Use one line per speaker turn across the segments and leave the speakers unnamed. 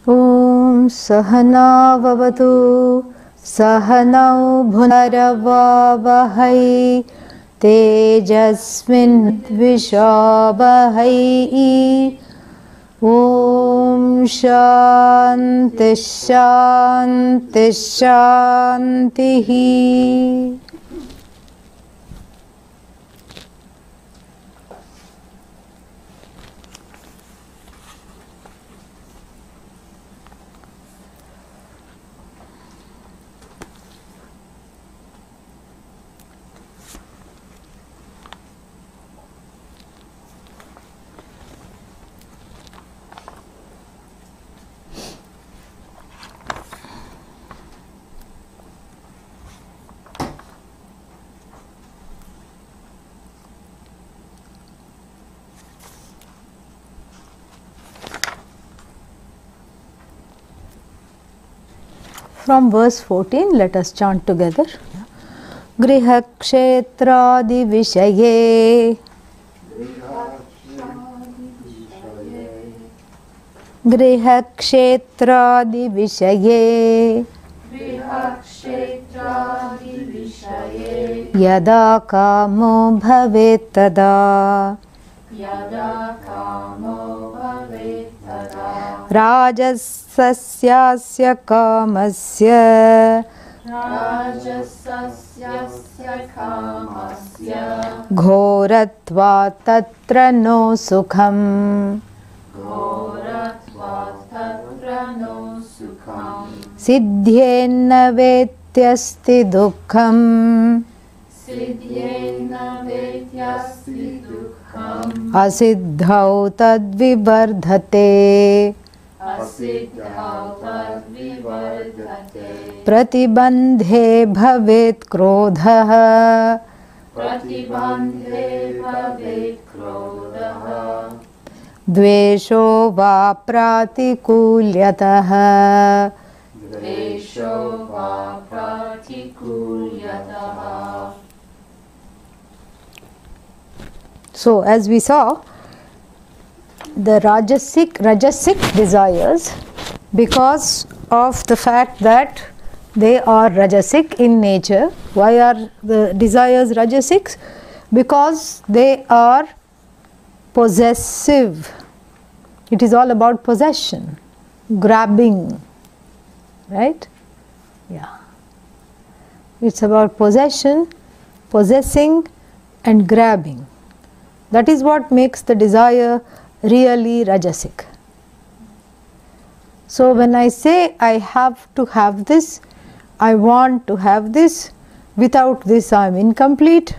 Om Sahana Vavatu Sahanau Bhunarvavahai Tejasmin Vishabhai. Om Shanti Shanti Shanti. From verse 14, let us chant together. Griha kshetradi vishaye Griha kshetradi vishaye Yada kamo bhavet tada Rajasasya kamasya Ghoratva tatra no sukham Siddhyena vetyasti dukkham Asiddhau tadvibardhate Pratibandhe bhavet krodhah Dvesho va pratikulyatah So, as we saw, the rajasic desires, because of the fact that they are rajasic in nature. Why are the desires rajasic? Because they are possessive. It is all about possession, grabbing, right? Yeah. It's about possession, possessing and grabbing. That is what makes the desire really rajasic. So when I say I have to have this, I want to have this, without this I am incomplete,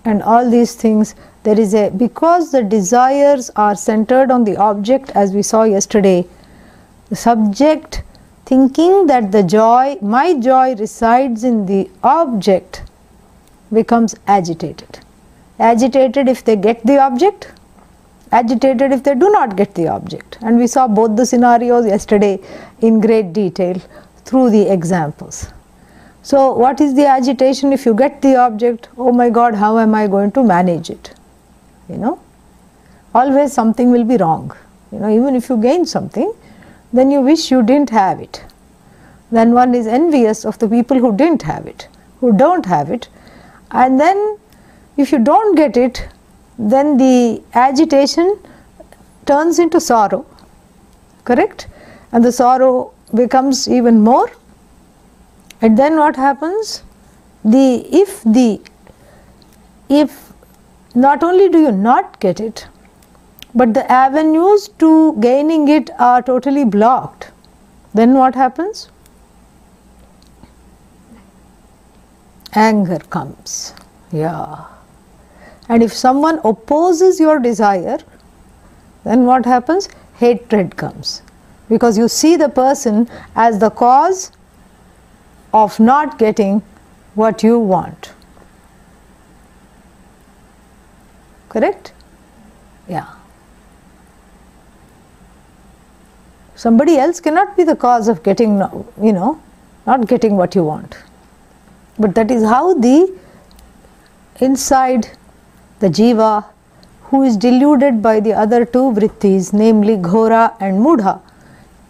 and all these things, there is a, because the desires are centered on the object, as we saw yesterday, the subject thinking that the joy, my joy resides in the object, becomes agitated. Agitated if they get the object, agitated if they do not get the object. And we saw both the scenarios yesterday in great detail through the examples. So what is the agitation if you get the object? Oh my God, how am I going to manage it? You know, always something will be wrong. You know, even if you gain something, then you wish you didn't have it. Then one is envious of the people who didn't have it, who don't have it. And then if you don't get it, then the agitation turns into sorrow, correct? And the sorrow becomes even more. And then what happens? If not only do you not get it, but the avenues to gaining it are totally blocked, then what happens? Anger comes. Yeah. And if someone opposes your desire, then what happens? Hatred comes. Because you see the person as the cause of not getting what you want. Correct? Yeah. Somebody else cannot be the cause of getting, not getting what you want. But that is how the inside the Jiva, who is deluded by the other two vrittis, namely Ghora and Mudha,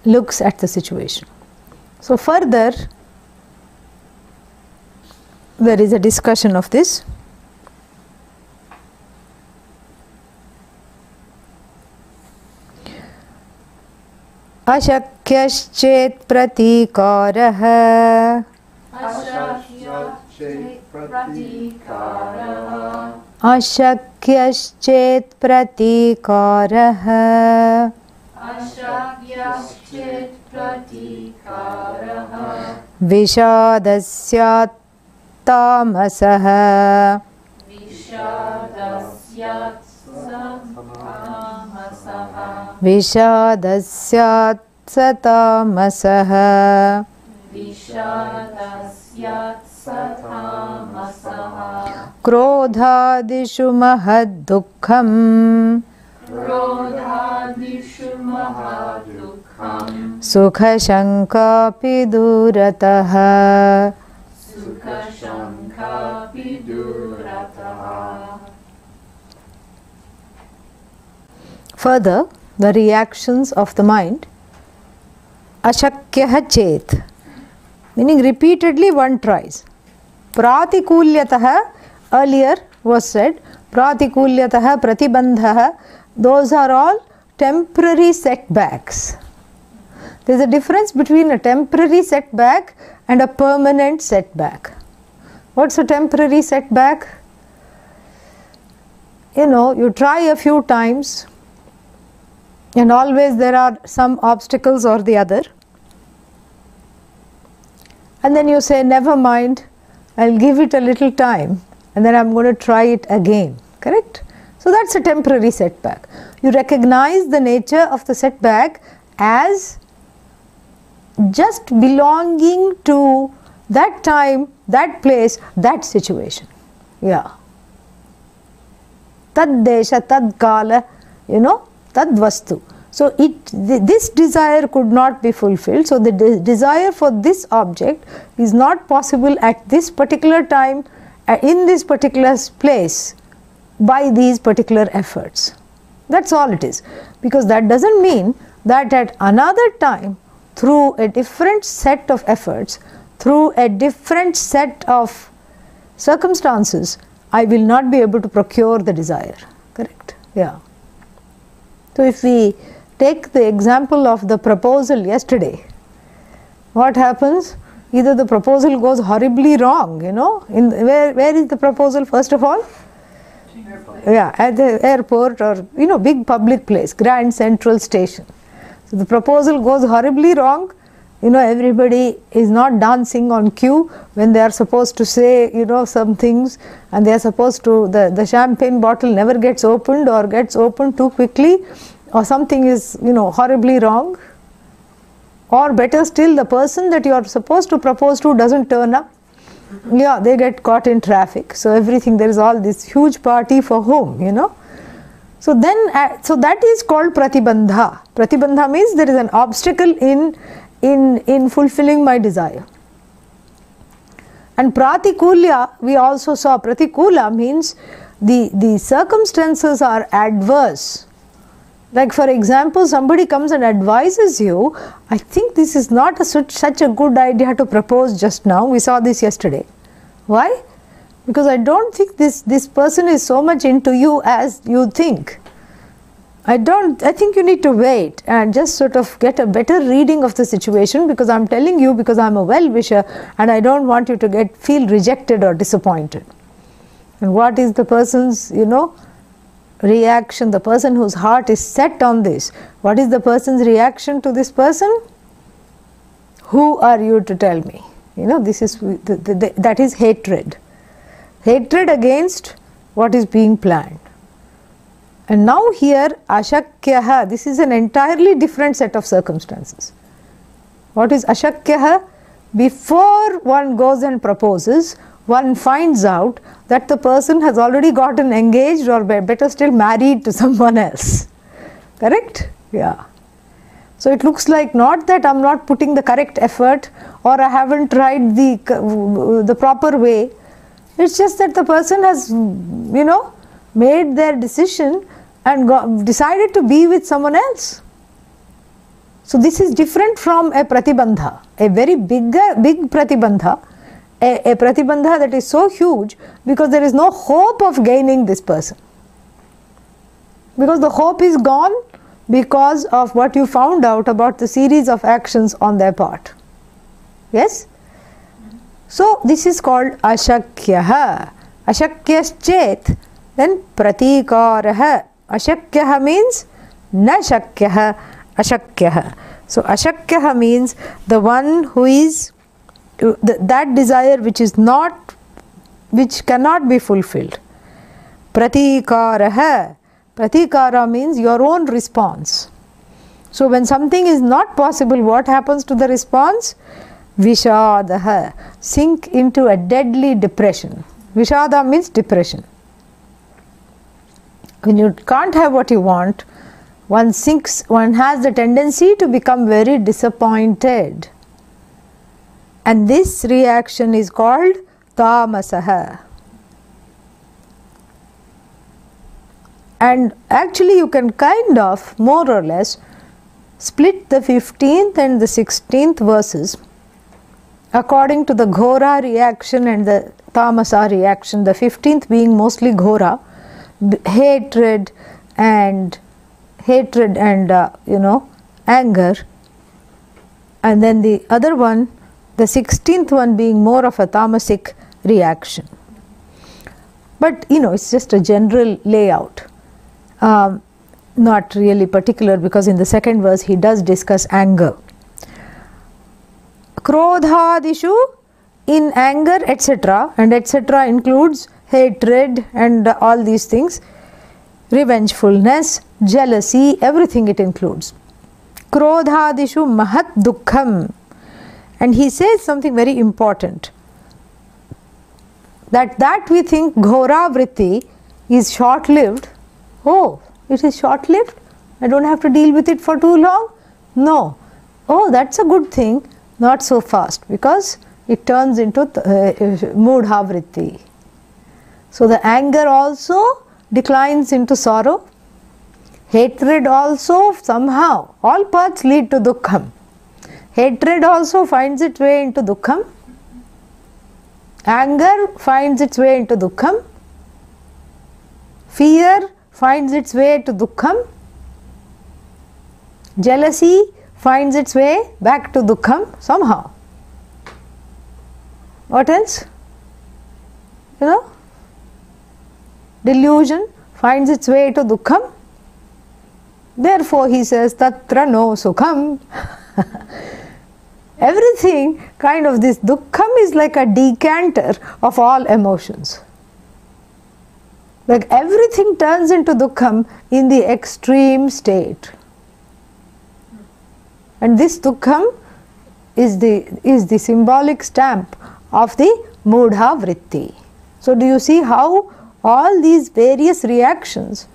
looks at the situation. So further, there is a discussion of this. Ashakyaschet pratikaraha Ashakyaschet pratikaraha Vishadasyat tamasaha Vishadasyat satamasaha Krodhadishu mahad dukkham Sukha shankapi durataha. Further, the reactions of the mind. Ashakyaha chet, meaning repeatedly one tries. Pratikulyataha, earlier was said, Pratikulyataha, Pratibandhaha, those are all temporary setbacks. There is a difference between a temporary setback and a permanent setback. What's a temporary setback? You try a few times and always there are some obstacles or the other. And then you say, never mind, I'll give it a little time and then I'm going to try it again. Correct? So that's a temporary setback. You recognize the nature of the setback as just belonging to that time, that place, that situation. Yeah. Tad desha, tad kala, tad vastu. So this desire could not be fulfilled. So the desire for this object is not possible at this particular time, in this particular place, by these particular efforts. That's all it is. Because that doesn't mean that at another time, through a different set of efforts, through a different set of circumstances, I will not be able to procure the desire. Correct? Yeah. So if we take the example of the proposal yesterday, what happens? Either the proposal goes horribly wrong, where is the proposal first of all? Yeah, at the airport or big public place, Grand Central Station. So the proposal goes horribly wrong. Everybody is not dancing on cue when they are supposed to say some things, and they are supposed to, the champagne bottle never gets opened or gets opened too quickly, or something is horribly wrong. Or better still, the person that you are supposed to propose to doesn't turn up. Yeah, they get caught in traffic. So everything, there is all this huge party for whom, So then, so that is called pratibandha. Pratibandha means there is an obstacle in fulfilling my desire. And pratikulya, we also saw, pratikula means the circumstances are adverse. Like for example, somebody comes and advises you, I think this is not such a good idea to propose just now. We saw this yesterday. Why? Because I don't think this person is so much into you as you think. I think you need to wait and just sort of get a better reading of the situation, because I'm telling you because I'm a well-wisher and I don't want you to feel rejected or disappointed. And what is the person's, reaction? The person whose heart is set on this, what is the person's reaction to this person? Who are you to tell me? This is that is hatred. Hatred against what is being planned. And now here, ashakyaha, this is an entirely different set of circumstances. What is ashakyaha? Before one goes and proposes, one finds out that the person has already gotten engaged, or better still married to someone else. Correct? Yeah. So it looks like not that I'm not putting the correct effort, or I haven't tried the proper way. It's just that the person has, made their decision and decided to be with someone else. So this is different from a pratibandha, a very big pratibandha, a pratibandha that is so huge because there is no hope of gaining this person. Because the hope is gone because of what you found out about the series of actions on their part. Yes? So this is called ashakyaha. Ashakyaschet, then pratikaraha. Ashakyaha means na shakyaha, ashakyaha. So ashakyaha means the one who is that desire which is not, which cannot be fulfilled. Pratikaraha. Pratikara means your own response. So when something is not possible, what happens to the response? Vishadaha. Sink into a deadly depression. Vishada means depression. When you can't have what you want, one has the tendency to become very disappointed. And this reaction is called tamasaha. And actually you can kind of more or less split the 15th and the 16th verses according to the ghora reaction and the tamasa reaction, the 15th being mostly ghora, hatred and anger, and then the other one, the 16th one, being more of a tamasic reaction. But it's just a general layout, not really particular, because in the second verse he does discuss anger. Krodhadishu, in anger, etc., and etc. includes hatred and all these things, revengefulness, jealousy, everything it includes. Krodhadishu mahat dukkham. And he says something very important, that we think ghora vritti is short-lived. Oh, it is short-lived? I don't have to deal with it for too long? No. Oh, that's a good thing. Not so fast, because it turns into moodha vritti. So the anger also declines into sorrow. Hatred also somehow, all paths lead to dukkham. Hatred also finds its way into dukkham. Anger finds its way into dukkham. Fear finds its way to dukkham. Jealousy finds its way back to dukkham somehow. What else? Delusion finds its way to dukkham. Therefore he says, tatra no sukham. Everything kind of, this dukkham is like a decanter of all emotions. Like everything turns into dukkham in the extreme state. And this dukkham is the symbolic stamp of the moodha vritti. So do you see how all these various reactions,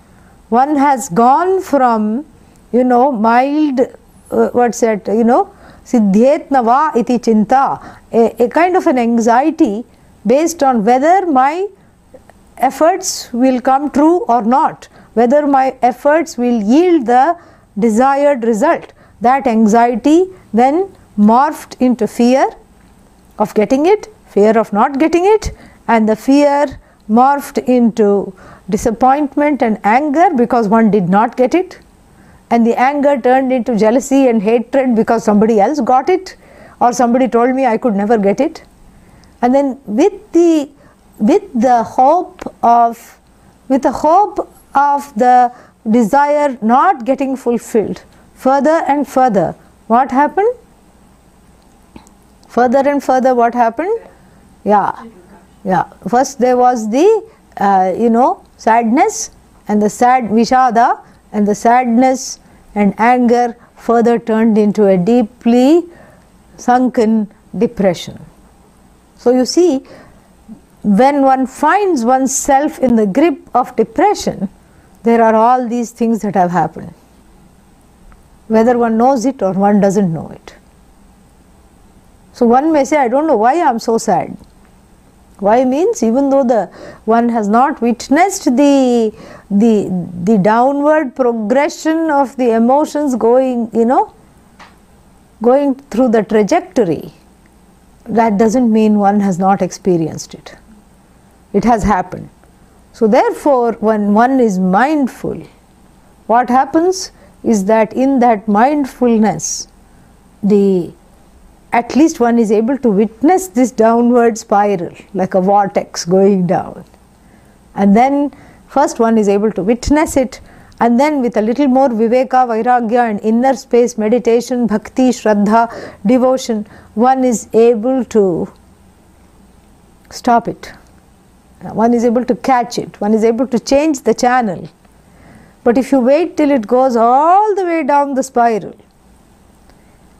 one has gone from, mild, siddhyetna va iti chinta, a kind of an anxiety based on whether my efforts will come true or not, whether my efforts will yield the desired result. That anxiety then morphed into fear of getting it, fear of not getting it, and the fear morphed into disappointment and anger because one did not get it, and the anger turned into jealousy and hatred because somebody else got it, or somebody told me I could never get it. And then with the hope of the desire not getting fulfilled, further and further, what happened? Further and further, what happened? Yeah. First there was the sadness, and the vishada, and the sadness and anger further turned into a deeply sunken depression. So you see, when one finds oneself in the grip of depression, there are all these things that have happened, whether one knows it or one doesn't know it. So one may say, I don't know why I am so sad. Why means, even though one has not witnessed the downward progression of the emotions going, going through the trajectory, that doesn't mean one has not experienced it. It has happened. So therefore, when one is mindful, what happens is that in that mindfulness, at least one is able to witness this downward spiral like a vortex going down. And then first one is able to witness it, and then with a little more viveka, vairagya and inner space, meditation, bhakti, shraddha, devotion, one is able to stop it. One is able to catch it. One is able to change the channel. But if you wait till it goes all the way down the spiral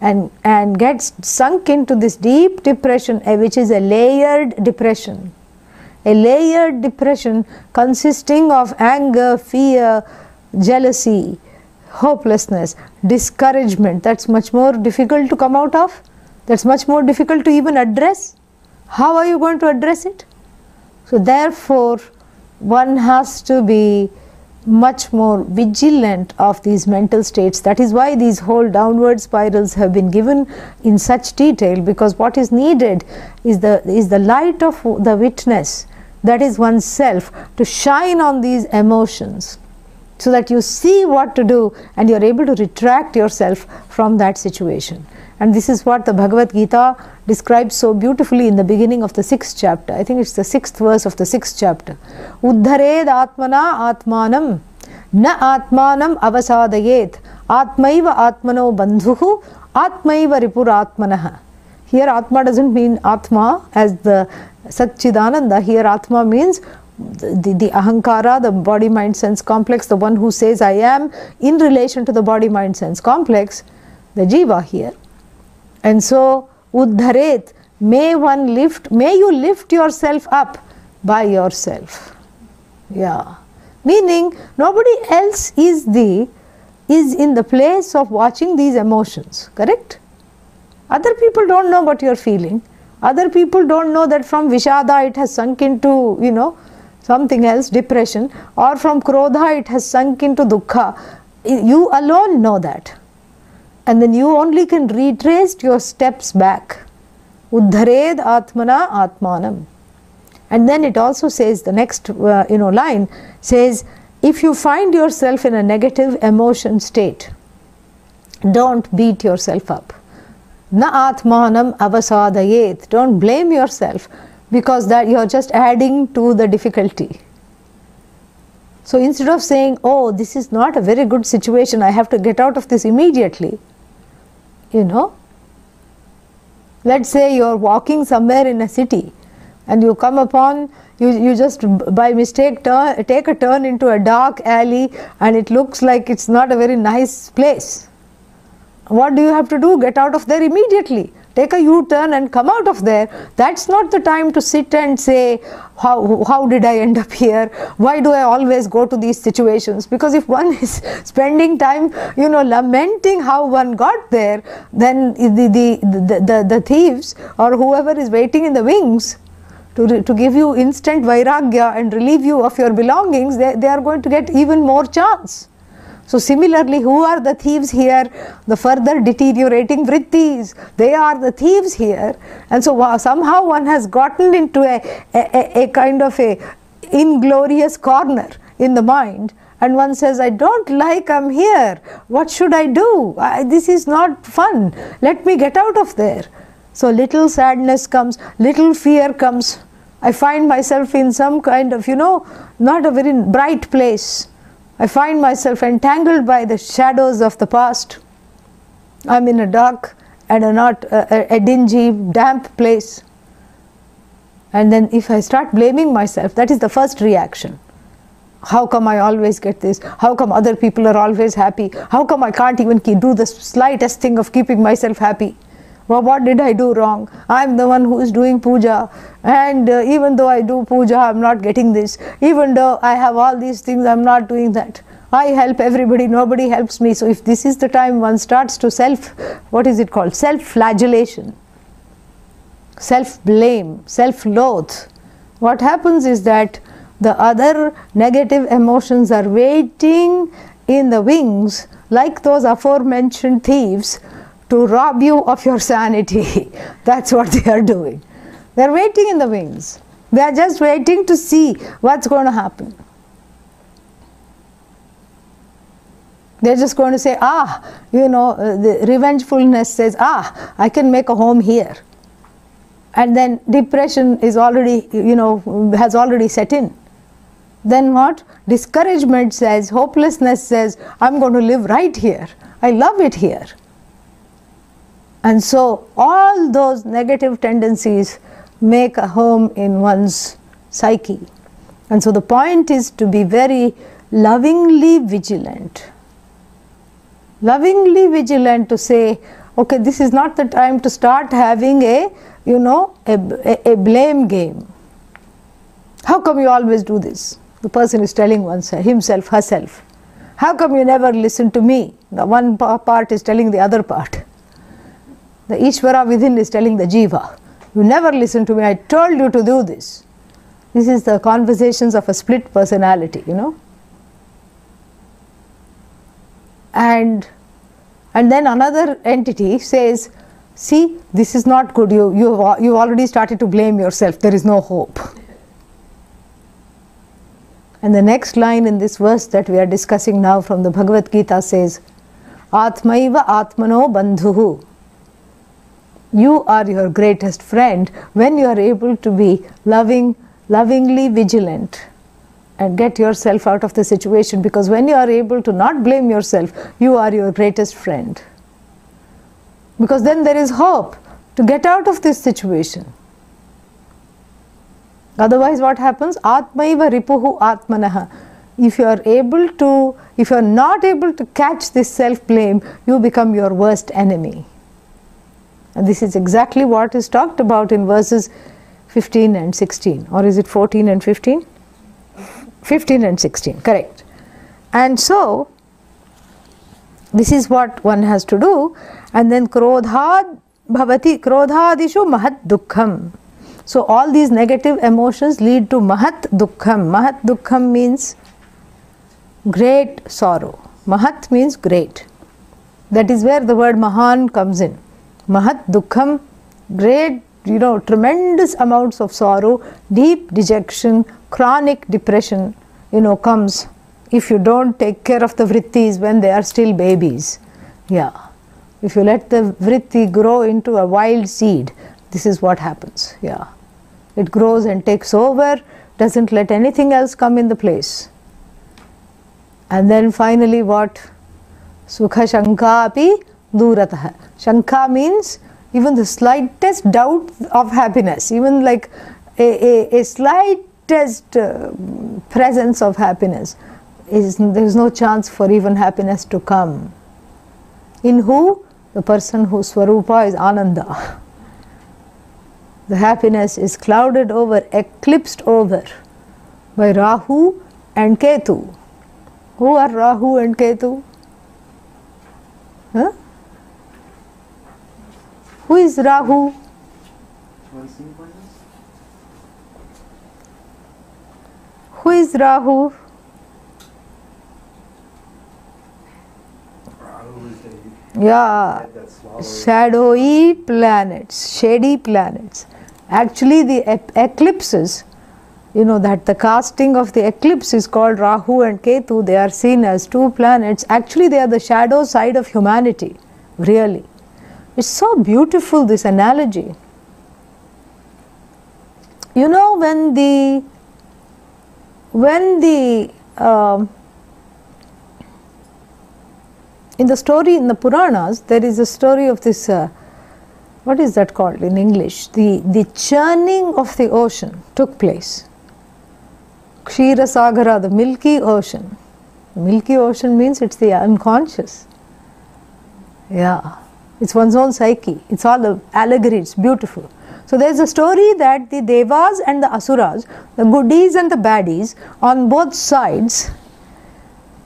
and gets sunk into this deep depression, which is a layered depression. A layered depression consisting of anger, fear, jealousy, hopelessness, discouragement. That's much more difficult to come out of. That's much more difficult to even address. How are you going to address it? So therefore, one has to be much more vigilant of these mental states. That is why these whole downward spirals have been given in such detail, because what is needed is the light of the witness, that is oneself, to shine on these emotions so that you see what to do and you are able to retract yourself from that situation. And this is what the Bhagavad Gita describes so beautifully in the beginning of the 6th chapter. I think it's the 6th verse of the 6th chapter. Uddhared atmana atmanam na atmanam avasadayet atmaiva atmano bandhuhu atmaiva ripur atmanah. Here Atma doesn't mean Atma as the Satchidananda. Here Atma means the ahankara, the body mind sense complex, the one who says I am in relation to the body mind sense complex, the Jiva here. And so uddharet, may you lift yourself up by yourself. Yeah. Meaning nobody else is in the place of watching these emotions, correct? Other people don't know what you are feeling. Other people don't know that from Vishada it has sunk into, something else, depression, or from Krodha it has sunk into Dukkha. You alone know that. And then you only can retrace your steps back. Uddhared atmana atmanam. And then it also says, the next line says, if you find yourself in a negative emotion state, don't beat yourself up. Na atmanam avasadayet. Don't blame yourself, because that you are just adding to the difficulty. So instead of saying, oh, this is not a very good situation, I have to get out of this immediately. Let's say you are walking somewhere in a city and you come upon, you just by mistake take a turn into a dark alley and it looks like it's not a very nice place. What do you have to do? Get out of there immediately. Take a U-turn and come out of there. That's not the time to sit and say, how did I end up here? Why do I always go to these situations? Because if one is spending time, lamenting how one got there, then the thieves or whoever is waiting in the wings to give you instant vairagya and relieve you of your belongings, they are going to get even more chance. So similarly, who are the thieves here? The further deteriorating vrittis. They are the thieves here. And so somehow one has gotten into a kind of a inglorious corner in the mind. And one says, I don't like I'm here. What should I do? This is not fun. Let me get out of there. So little sadness comes, little fear comes. I find myself in some kind of, not a very bright place. I find myself entangled by the shadows of the past. I'm in a dark and a dingy, damp place. And then if I start blaming myself, that is the first reaction. How come I always get this? How come other people are always happy? How come I can't even do the slightest thing of keeping myself happy? Well, what did I do wrong? I'm the one who is doing puja, and even though I do puja, I'm not getting this. Even though I have all these things, I'm not doing that. I help everybody, nobody helps me. So if this is the time one starts to self-flagellation, self-blame, self-loathe, what happens is that the other negative emotions are waiting in the wings, like those aforementioned thieves, to rob you of your sanity. That's what they are doing. They are waiting in the wings. They are just waiting to see what's going to happen. They're just going to say, the revengefulness says, I can make a home here. And then depression is already, has already set in. Then what? Discouragement says, hopelessness says, I'm going to live right here. I love it here. And so all those negative tendencies make a home in one's psyche. And so the point is to be very lovingly vigilant. Lovingly vigilant to say, okay, this is not the time to start having a blame game. How come you always do this? The person is telling himself, herself. How come you never listen to me? The one part is telling the other part. The Ishvara within is telling the Jiva, you never listen to me, I told you to do this. This is the conversations of a split personality, And then another entity says, see, this is not good, you've already started to blame yourself, there is no hope. And the next line in this verse that we are discussing now from the Bhagavad Gita says, Atmaiva Atmano Bandhuhu. You are your greatest friend when you are able to be lovingly vigilant and get yourself out of the situation, because when you are able to not blame yourself, you are your greatest friend. Because then there is hope to get out of this situation. Otherwise what happens? Atmaiva ripuhu atmanaha. If you are not able to catch this self-blame, you become your worst enemy. And this is exactly what is talked about in verses 15 and 16. Or is it 14 and 15? 15 and 16, correct. And so, this is what one has to do. And then krodhad bhavati, krodhadishu mahat dukkham. So all these negative emotions lead to mahat dukkham. Mahat dukkham means great sorrow. Mahat means great. That is where the word mahan comes in. Mahat dukkham, great, tremendous amounts of sorrow, deep dejection, chronic depression, comes if you don't take care of the vrittis when they are still babies. Yeah. If you let the vritti grow into a wild seed, this is what happens. Yeah. It grows and takes over, doesn't let anything else come in the place. And then finally what? Sukha shanka api duratah. Shanka means even the slightest doubt of happiness, even like a slightest presence of happiness, there is no chance for even happiness to come. In who? The person whose Swarupa is Ananda. The happiness is clouded over, eclipsed over by Rahu and Ketu. Who are Rahu and Ketu? Huh? Who is Rahu? Who is Rahu? Yeah, shadowy planets, shady planets. Actually the eclipses, that the casting of the eclipse is called Rahu and Ketu. They are seen as two planets. Actually they are the shadow side of humanity, really. It's so beautiful, this analogy. When in the story in the Puranas, there is a story of this, what is that called in English? The churning of the ocean took place. Kshira Sagara, the milky ocean. The milky ocean means it's the unconscious. Yeah, it's one's own psyche. It's all the allegory, it's beautiful. So there's a story that the Devas and the Asuras, the goodies and the baddies, on both sides,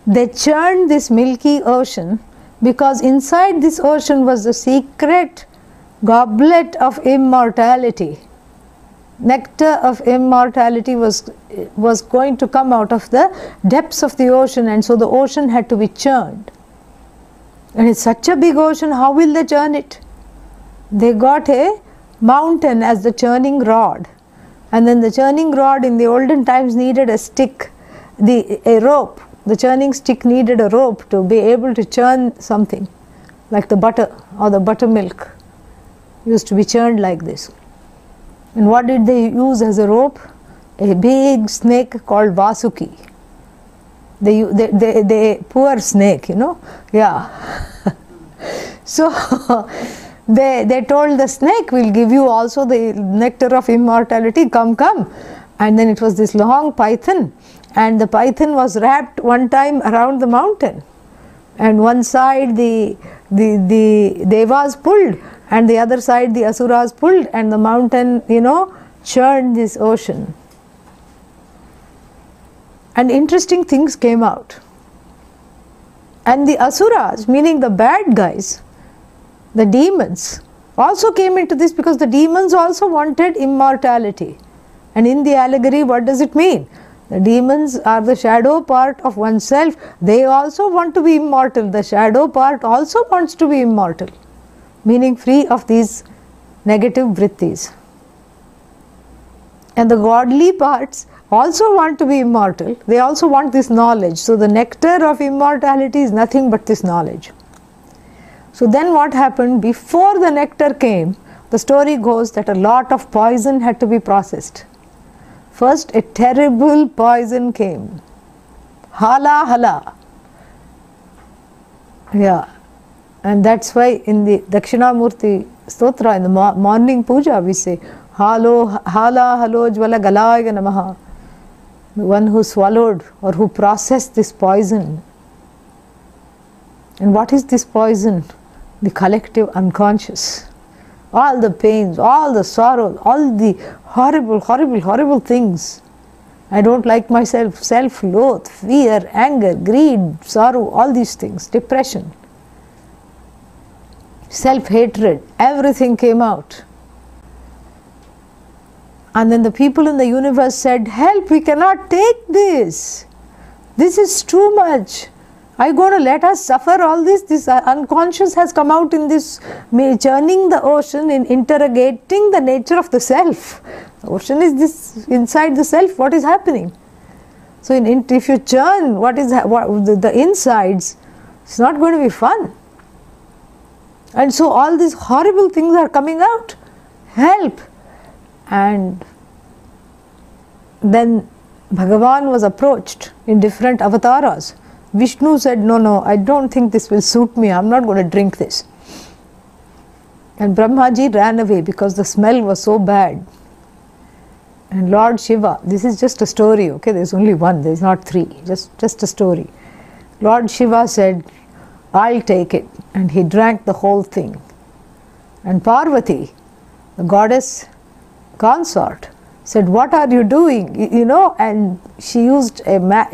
they churned this milky ocean because inside this ocean was the secret goblet of immortality. Nectar of immortality was going to come out of the depths of the ocean, and so the ocean had to be churned. And it's such a big ocean, how will they churn it? They got a mountain as the churning rod. And then the churning rod in the olden times needed a stick, a rope. The churning stick needed a rope to be able to churn something, like the butter or the buttermilk used to be churned like this. And what did they use as a rope? A big snake called Vasuki. They poor snake, yeah. So they told the snake, we'll give you also the nectar of immortality, come. And then it was this long python, and the python was wrapped one time around the mountain, and one side the devas pulled and the other side the asuras pulled, and the mountain churned this ocean. And interesting things came out. And the asuras, meaning the bad guys, the demons, also came into this, because the demons also wanted immortality. And in the allegory, what does it mean? The demons are the shadow part of oneself. They also want to be immortal. The shadow part also wants to be immortal, meaning free of these negative vrittis. And the godly parts also want to be immortal. They also want this knowledge. So the nectar of immortality is nothing but this knowledge. So then what happened? Before the nectar came, the story goes that a lot of poison had to be processed. First, a terrible poison came. Hala. Yeah. And that's why in the Dakshinamurti Stotra, in the morning puja, we say, hala jvala galaya namaha. The one who swallowed or who processed this poison. And what is this poison? The collective unconscious. All the pains, all the sorrows, all the horrible things. I don't like myself, self-loath, fear, anger, greed, sorrow, all these things, depression, self-hatred, everything came out. And then the people in the universe said, help, we cannot take this. This is too much. Are you going to let us suffer all this? This unconscious has come out in this, churning the ocean, in interrogating the nature of the self. The ocean is this inside the self. What is happening? So if you churn the insides, it's not going to be fun. And so all these horrible things are coming out. Help. And then Bhagavan was approached in different avatars. Vishnu said, no, I don't think this will suit me. I'm not going to drink this. And Brahmaji ran away because the smell was so bad. And Lord Shiva, this is just a story, okay? There's only one, there's not three, just a story. Lord Shiva said, I'll take it. And he drank the whole thing. And Parvati, the goddess consort, said, what are you doing? And she used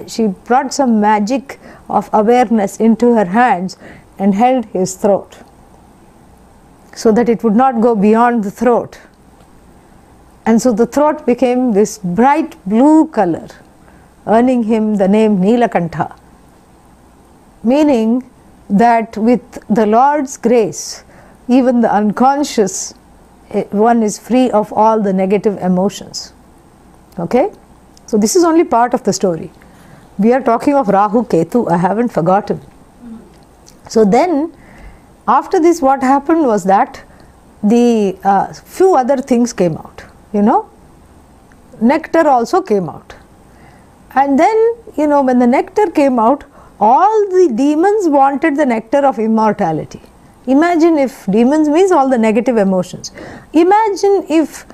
she brought some magic of awareness into her hands and held his throat so that it would not go beyond the throat. And so the throat became this bright blue color, earning him the name Nilakantha, meaning that with the Lord's grace, even the unconscious one is free of all the negative emotions. Okay? So this is only part of the story. We are talking of Rahu Ketu, I haven't forgotten. So then, after this, what happened was that the few other things came out, Nectar also came out. And then, when the nectar came out, all the demons wanted the nectar of immortality. Imagine if demons means all the negative emotions. Imagine if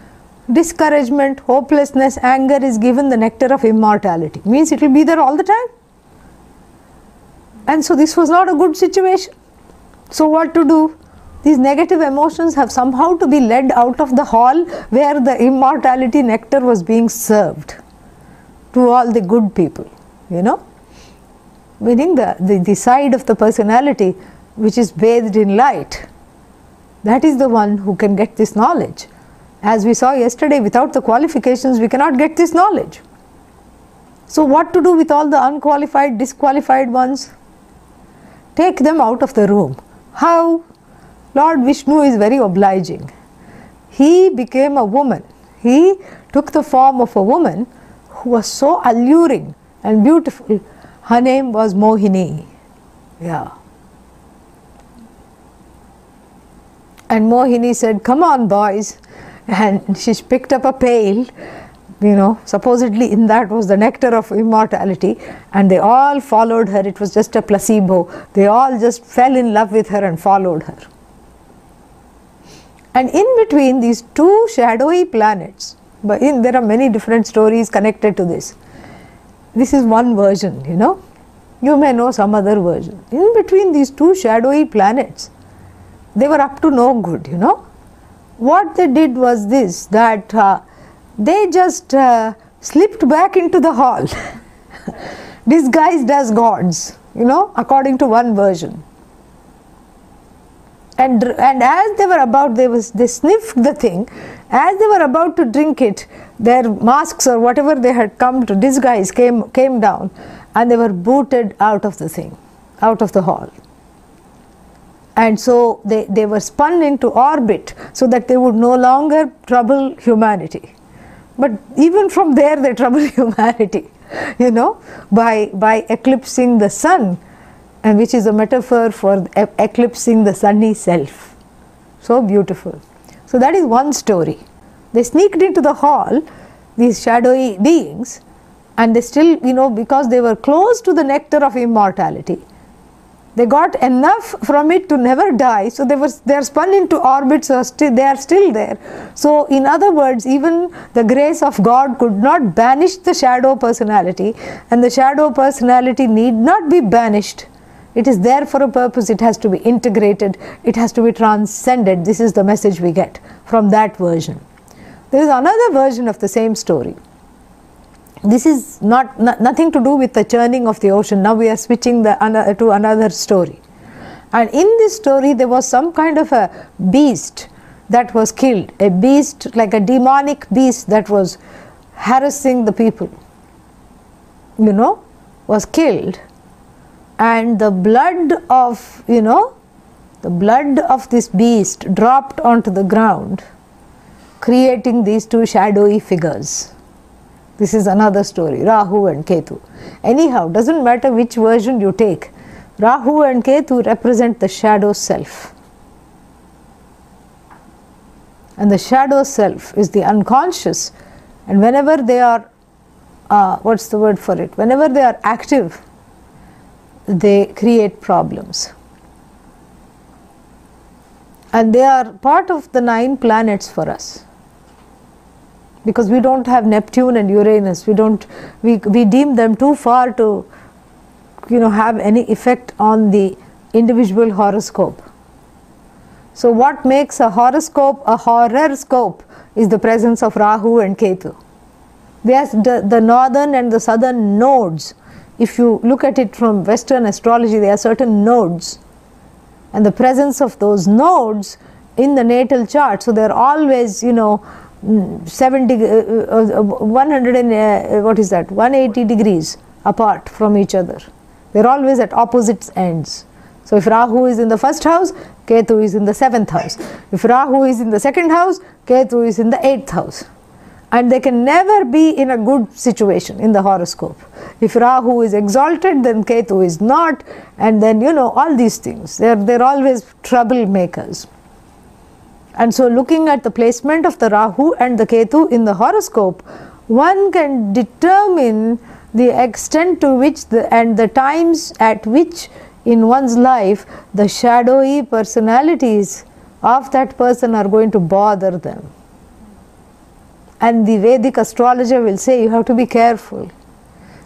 discouragement, hopelessness, anger is given the nectar of immortality. Means it will be there all the time. And so this was not a good situation. So what to do? These negative emotions have somehow to be led out of the hall where the immortality nectar was being served to all the good people, Meaning the side of the personality which is bathed in light, that is the one who can get this knowledge. As we saw yesterday, without the qualifications, we cannot get this knowledge. So what to do with all the unqualified, disqualified ones? take them out of the room. How? Lord Vishnu is very obliging. He became a woman. He took the form of a woman who was so alluring and beautiful. Her name was Mohini. Yeah. And Mohini said, come on boys. And she picked up a pail, supposedly in that was the nectar of immortality, and they all followed her. It was just a placebo. They all just fell in love with her and followed her. And in between these two shadowy planets, but there are many different stories connected to this. This is one version, You may know some other version. In between these two shadowy planets, they were up to no good, What they did was this, that they just slipped back into the hall, disguised as gods, according to one version. And as they were about, they sniffed the thing. As they were about to drink it, their masks or whatever they had come to disguise came down, and they were booted out of the thing, out of the hall. And so they were spun into orbit so that they would no longer trouble humanity. But even from there they trouble humanity, by eclipsing the sun, and which is a metaphor for eclipsing the sunny self. So beautiful. So that is one story. They sneaked into the hall, these shadowy beings, and they still, because they were close to the nectar of immortality, they got enough from it to never die, so they are spun into orbits, so they are still there. So in other words, even the grace of God could not banish the shadow personality, and the shadow personality need not be banished. It is there for a purpose. It has to be integrated. It has to be transcended. This is the message we get from that version. There is another version of the same story. This is nothing to do with the churning of the ocean. Now we are switching to another story. And in this story there was some kind of a beast that was killed. A beast, like a demonic beast that was harassing the people, was killed. And the blood of, the blood of this beast dropped onto the ground, creating these two shadowy figures. This is another story, Rahu and Ketu. Anyhow, doesn't matter which version you take, Rahu and Ketu represent the shadow self. And the shadow self is the unconscious, and whenever they are, what's the word for it? Whenever they are active, they create problems. And they are part of the 9 planets for us. Because we don't have Neptune and Uranus, we deem them too far to have any effect on the individual horoscope. So what makes a horoscope a horror-scope is the presence of Rahu and Ketu. There's the northern and the southern nodes. If you look at it from Western astrology, there are certain nodes, and the presence of those nodes in the natal chart, so they're always 180 degrees apart from each other. They're always at opposite ends. So if Rahu is in the first house, Ketu is in the 7th house. If Rahu is in the 2nd house, Ketu is in the 8th house. And they can never be in a good situation in the horoscope. If Rahu is exalted, then Ketu is not, and then all these things. They're always troublemakers. And so looking at the placement of the Rahu and the Ketu in the horoscope, one can determine the extent to which and the times at which in one's life the shadowy personalities of that person are going to bother them. And the Vedic astrologer will say you have to be careful,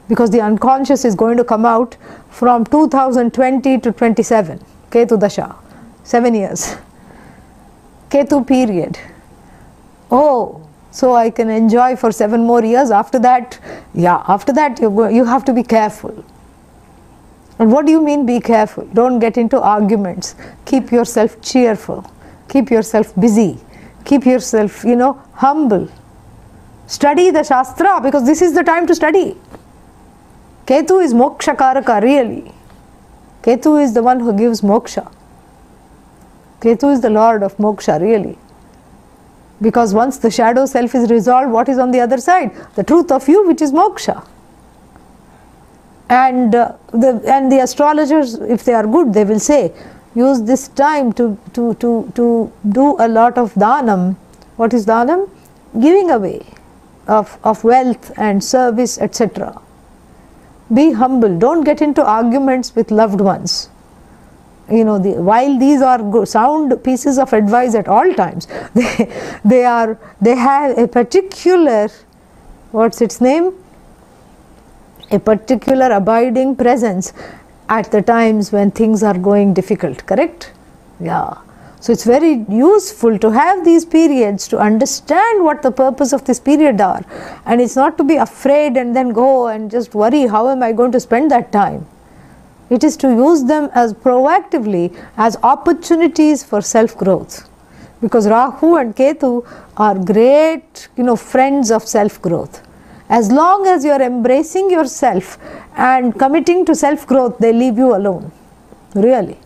because the unconscious is going to come out from 2020 to 27, Ketu Dasha, 7 years. Ketu period. Oh, so I can enjoy for 7 more years. After that, you have to be careful. And what do you mean be careful? Don't get into arguments. Keep yourself cheerful. Keep yourself busy. Keep yourself, humble. Study the Shastra, because this is the time to study. Ketu is Moksha Karaka, really. Ketu is the one who gives moksha. Ketu is the lord of moksha, really. Because once the shadow self is resolved, what is on the other side? The truth of you, which is moksha. And the astrologers, if they are good, they will say, use this time to do a lot of dhanam. What is dhanam? Giving away of wealth and service, etc. Be humble. Don't get into arguments with loved ones. You know, while these are good, sound pieces of advice at all times, they have a particular, what's its name? A particular abiding presence at the times when things are going difficult, correct? Yeah. So it's very useful to have these periods to understand what the purpose of this period are. And it's not to be afraid and then go and just worry, how am I going to spend that time? It is to use them as proactively as opportunities for self-growth. Because Rahu and Ketu are great, friends of self-growth. As long as you are embracing yourself and committing to self-growth, they leave you alone, really.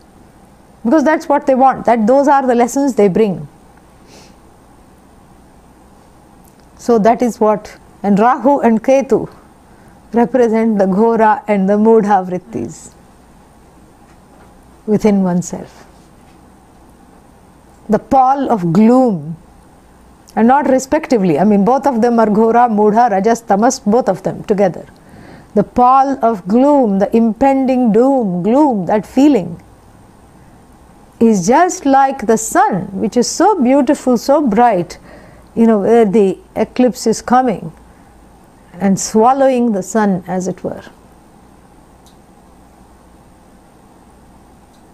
Because that's what they want, those are the lessons they bring. So that is what, and Rahu and Ketu represent the Ghora and the Mudha vrittis within oneself. The pall of gloom, and not respectively. I mean, both of them are Ghora, Mudha, Rajas, Tamas, both of them together. The pall of gloom, the impending doom, gloom, that feeling is just like the sun, which is so beautiful, so bright, where the eclipse is coming and swallowing the sun, as it were.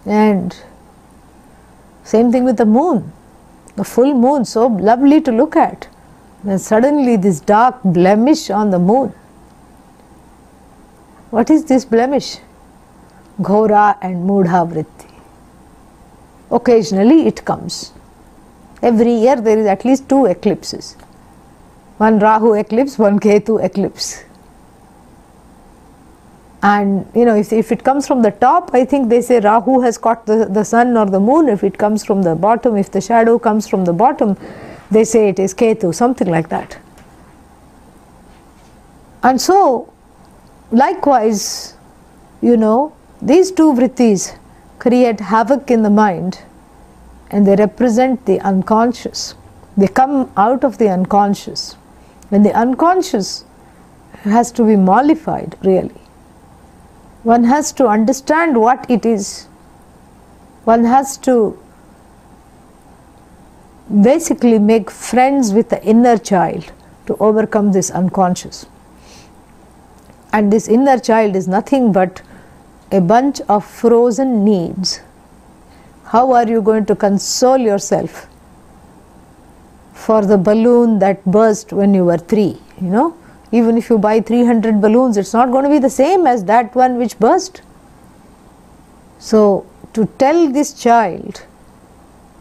And same thing with the moon. The full moon, so lovely to look at. Then suddenly this dark blemish on the moon. What is this blemish? Ghora and Mudha vritti. Occasionally it comes. Every year there is at least 2 eclipses. One Rahu eclipse, one Ketu eclipse. And if it comes from the top, I think they say Rahu has caught the sun or the moon. If it comes from the bottom, if the shadow comes from the bottom, they say it is Ketu, something like that. And so, likewise, these 2 vrittis create havoc in the mind, and they represent the unconscious. They come out of the unconscious. When the unconscious has to be mollified, really. One has to understand what it is. One has to basically make friends with the inner child to overcome this unconscious. And this inner child is nothing but a bunch of frozen needs. How are you going to console yourself for the balloon that burst when you were 3, Even if you buy 300 balloons, it's not going to be the same as that one which burst. So, to tell this child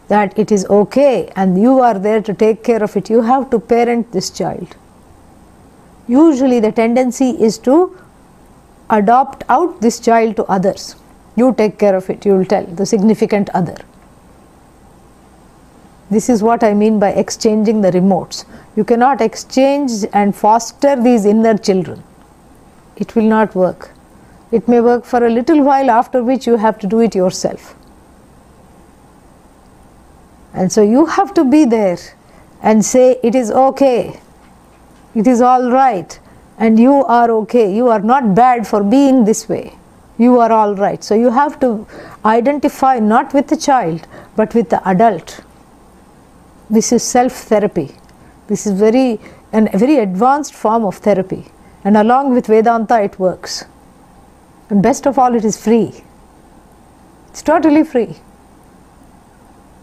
that it is okay and you are there to take care of it, you have to parent this child. Usually the tendency is to adopt out this child to others. You take care of it, you will tell the significant other. This is what I mean by exchanging the remotes. You cannot exchange and foster these inner children. It will not work. It may work for a little while, after which you have to do it yourself. And so you have to be there and say, it is okay, it is all right, and you are okay, you are not bad for being this way, you are all right. So you have to identify not with the child, but with the adult. This is self-therapy. This is a very advanced form of therapy, and along with Vedanta it works. And best of all, it is free. It's totally free.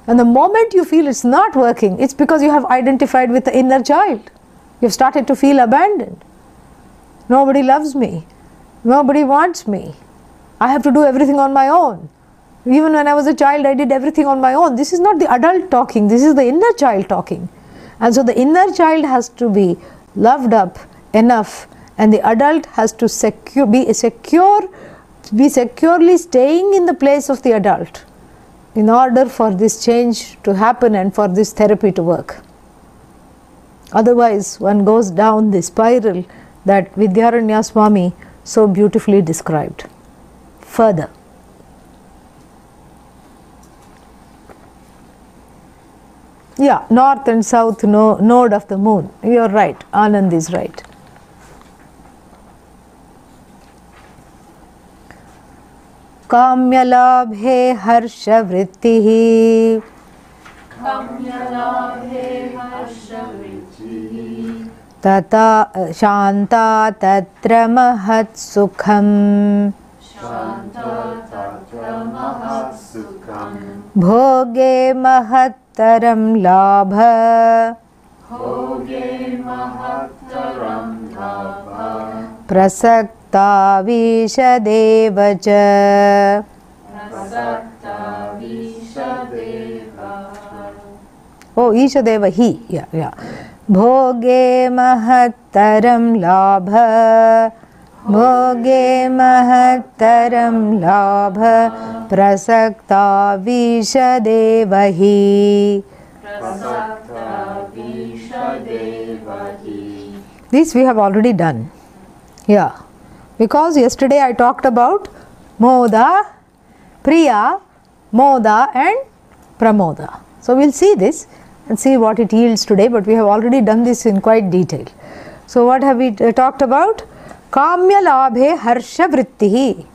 And the moment you feel it's not working, it's because you have identified with the inner child. You've started to feel abandoned. Nobody loves me. Nobody wants me. I have to do everything on my own. Even when I was a child, I did everything on my own. This is not the adult talking. This is the inner child talking. And so the inner child has to be loved up enough, and the adult has to be secure be securely staying in the place of the adult in order for this change to happen and for this therapy to work. Otherwise, one goes down the spiral that Vidyaranya Swami so beautifully described. Further, yeah, north and south node of the moon. You are right. Anand is right. Kamyalabhe harsha vrittihi. Tata shanta tatra mahat sukham. Bhoge mahattaram labha. Prasakta vishadevacha. Oh, Ishadeva he. Yeah. Bhoge mahattaram labha. Bhoge mahattaram labha. Prasakta vishadevahi. This we have already done. Yeah. Because yesterday I talked about Moda, Priya, Moda and Pramoda. So we will see this and see what it yields today, but we have already done this in quite detail. So what have we talked about? Kamya labhe harsha vrittihi.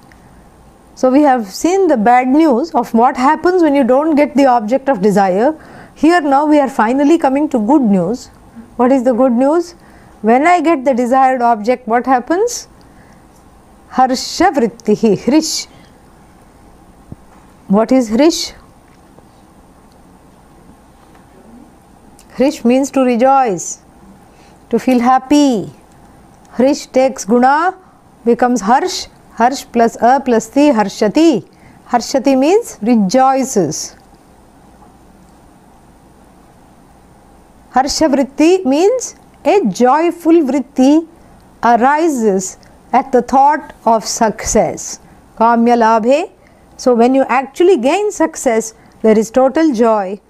So we have seen the bad news of what happens when you don't get the object of desire. Here now we are finally coming to good news. What is the good news? When I get the desired object, what happens? Harsha vrittihi, hrish. What is hrish? Hrish means to rejoice, to feel happy. Hrish takes guna, becomes harsh. Harsh plus a plus ti, harshati. Harshati means rejoices. Harsha vritti means a joyful vritti arises at the thought of success. Kamya labhe. So when you actually gain success, there is total joy.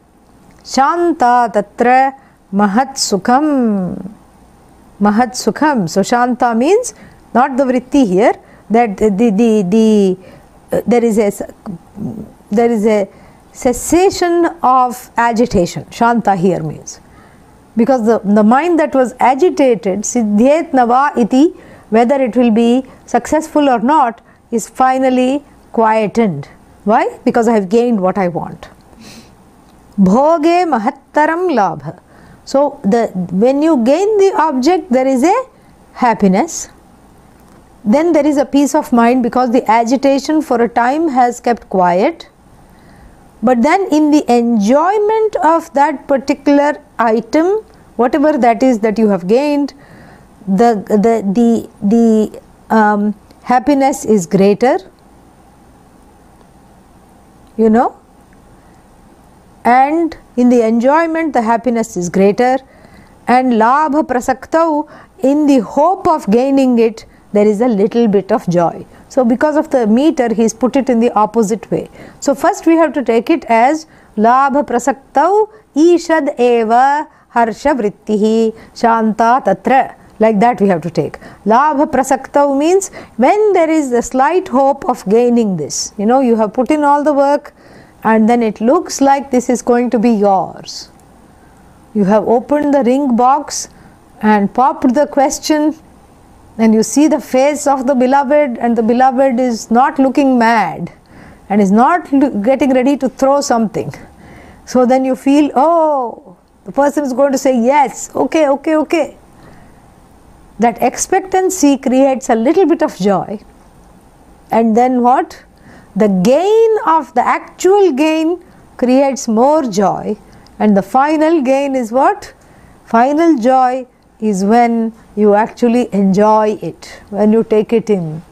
Shanta tatra mahat sukham. Mahat sukham. So shanta means not the vritti here, that there is a cessation of agitation. Shanta here means, because the mind that was agitated, siddhyet nava iti, whether it will be successful or not, is finally quietened. Why? Because I have gained what I want. Bhoge mahattaram labha. So when you gain the object, there is a happiness. Then there is a peace of mind, because the agitation for a time has kept quiet. But then in the enjoyment of that particular item, whatever that is that you have gained, the happiness is greater, you know, and in the enjoyment the happiness is greater, and labha prasaktau, in the hope of gaining it, there is a little bit of joy. So because of the meter, he has put it in the opposite way. So first we have to take it as labha prasaktau ishad eva harsha vrittihi shanta tatra. Like that we have to take. Labha prasaktau means when there is a slight hope of gaining this. You know, you have put in all the work and then it looks like this is going to be yours. You have opened the ring box and popped the question, and you see the face of the beloved, and the beloved is not looking mad and is not getting ready to throw something. So then you feel, oh, the person is going to say yes, okay. That expectancy creates a little bit of joy, and then what? The gain of the actual gain creates more joy, and the final gain is what? Final joy is when you actually enjoy it, when you take it in.